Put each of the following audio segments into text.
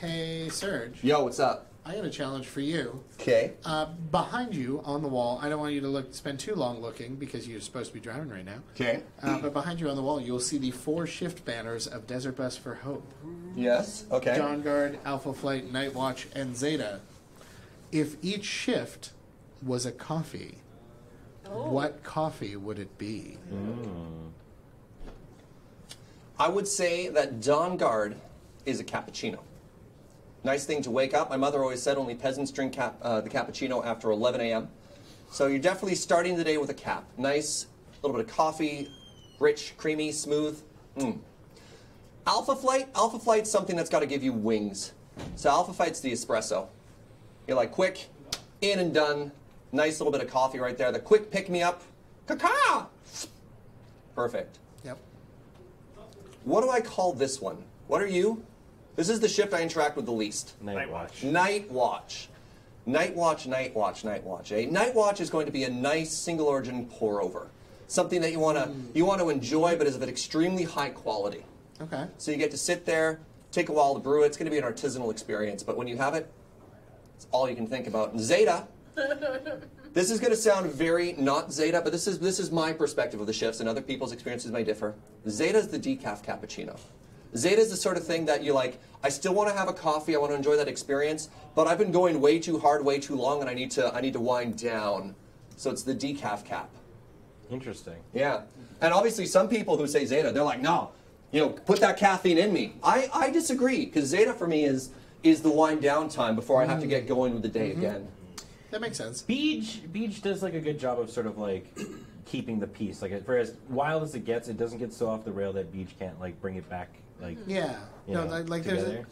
Hey, Serge. Yo, what's up? I got a challenge for you. Okay. Behind you on the wall, I don't want you to spend too long looking because you're supposed to be driving right now. Okay. But behind you on the wall, you'll see the 4 shift banners of Desert Bus for Hope. Yes. Okay. Dawn Guard, Alpha Flight, Night Watch, and Zeta. If each shift was a coffee, what coffee would it be? I would say that Dawn Guard is a cappuccino. Nice thing to wake up. My mother always said only peasants drink the cappuccino after 11 a.m. So you're definitely starting the day with a cap. Nice, little bit of coffee, rich, creamy, smooth. Alpha Flight's something that's got to give you wings. So Alpha Flight's the espresso. You're like quick, in and done. Nice little bit of coffee right there. The quick pick-me-up. Caca! Perfect. Yep. What do I call this one? What are you? This is the shift I interact with the least. Night Watch. Night Watch. Night Watch, Night Watch, Night Watch. A Night Watch is going to be a nice single origin pour over. Something that you want to enjoy, but is of an extremely high quality. Okay. So you get to sit there, take a while to brew it. It's going to be an artisanal experience, but when you have it, it's all you can think about. And Zeta, this is going to sound very not Zeta, but this is my perspective of the shifts, and other people's experiences may differ. Zeta is the decaf cappuccino. Zeta is the sort of thing that you like, I still want to have a coffee, I want to enjoy that experience, but I've been going way too hard, way too long, and I need to wind down. So it's the decaf cap. Interesting. Yeah. And obviously some people who say Zeta, they're like, no, put that caffeine in me. I disagree, because Zeta for me is the wind down time before I have to get going with the day again. That makes sense. Beach does like a good job of sort of like keeping the peace. Like for as wild as it gets, it doesn't get so off the rail that Beach can't like bring it back. Like there's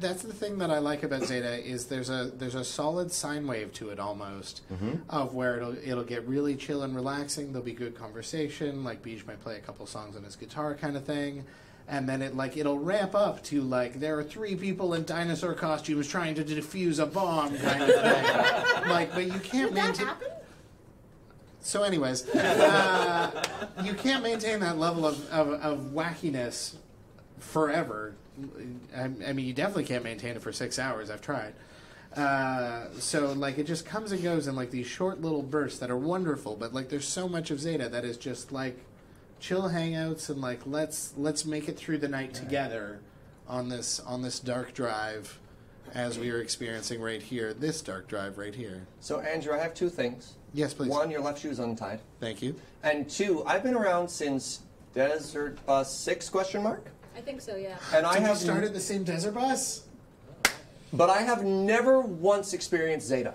that's the thing that I like about Zeta is there's a solid sine wave to it almost of where it'll get really chill and relaxing. There'll be good conversation. Like Beach might play a couple songs on his guitar kind of thing. And then it'll ramp up to there are 3 people in dinosaur costumes trying to defuse a bomb kind of thing. But you can't maintain. That happen? So, anyways, you can't maintain that level of wackiness forever. I mean, you definitely can't maintain it for 6 hours. I've tried. So it just comes and goes in these short little bursts that are wonderful. But there's so much of Zeta that is just chill hangouts and let's make it through the night together on this dark drive as we are experiencing right here, this dark drive right here. So Andrew, I have 2 things. Yes, please. 1, your left shoe is untied. Thank you. And 2, I've been around since Desert Bus 6 ? I think so, yeah. And Did you start at the same Desert Bus? But I have never once experienced Zeta.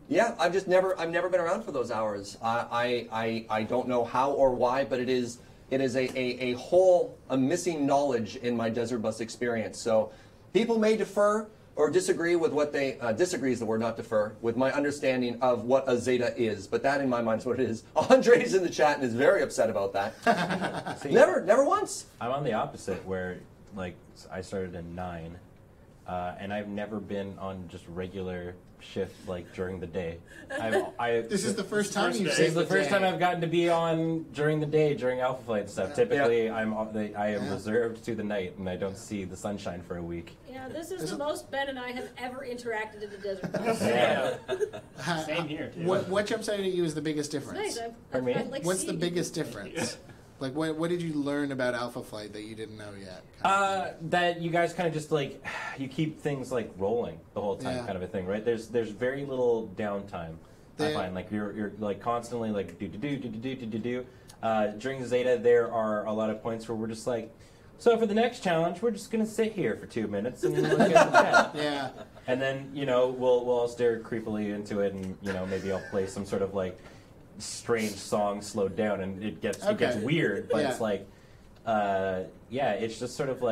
Yeah, I've never been around for those hours. I don't know how or why, but it is a missing knowledge in my Desert Bus experience. So people may defer or disagree with what they, disagree is the word, not defer, with my understanding of what a Zeta is. But that in my mind is what it is. Andre's in the chat and is very upset about that. See, never once. I'm on the opposite where I started at 9 and I've never been on just regular shift during the day. This is the first time you've This is the first time I've gotten to be on during the day during Alpha Flight stuff. Typically, I am reserved to the night, and I don't see the sunshine for a week. Yeah, this is the most Ben and I have ever interacted in the Desert Bus. Same here, too. What jumps out at you is the biggest difference? Nice. Pardon me? What's the biggest difference? What did you learn about Alpha Flight that you didn't know yet? That you guys kind of just you keep things rolling the whole time, kind of a thing, right? There's very little downtime. I find you're constantly do. During Zeta, there are a lot of points where we're just so for the next challenge, we're just gonna sit here for 2 minutes and look at the chat. Yeah. And then we'll all stare creepily into it, and maybe I'll play some sort of strange song slowed down, and it gets weird, but it's it's just sort of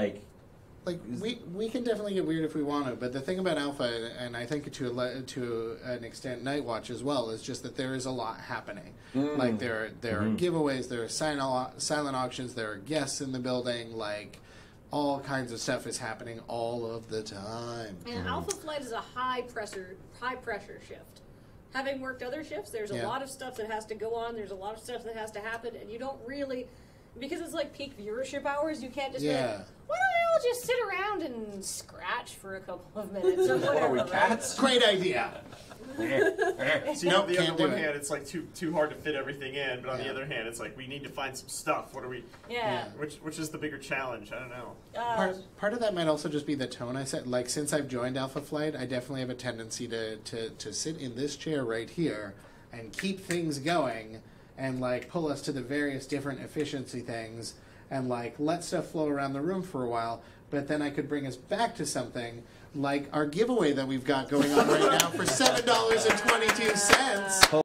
we can definitely get weird if we want to, but the thing about Alpha, and I think to an extent Night Watch as well, is just that there is a lot happening. There are giveaways, there are silent auctions, there are guests in the building, all kinds of stuff is happening all of the time. And Alpha Flight is a high pressure shift. Having worked other shifts, there's a lot of stuff that has to go on, there's a lot of stuff that has to happen, and you don't really, because it's peak viewership hours, you can't just why don't we all just sit around and scrap watch for a couple of minutes or whatever. What are we, right? cats? Great idea. So Nope, on the can't other do one it. hand, it's like too hard to fit everything in, but on the Yeah. other hand, it's like we need to find some stuff. What are we? Yeah. Which is the bigger challenge? I don't know. Part of that might also just be the tone I set. Like, since I've joined Alpha Flight, I definitely have a tendency to sit in this chair right here and keep things going and, like, pull us to the various different efficiency things and, like, let stuff flow around the room for a while. But then I could bring us back to something like our giveaway that we've got going on right now for $7.22.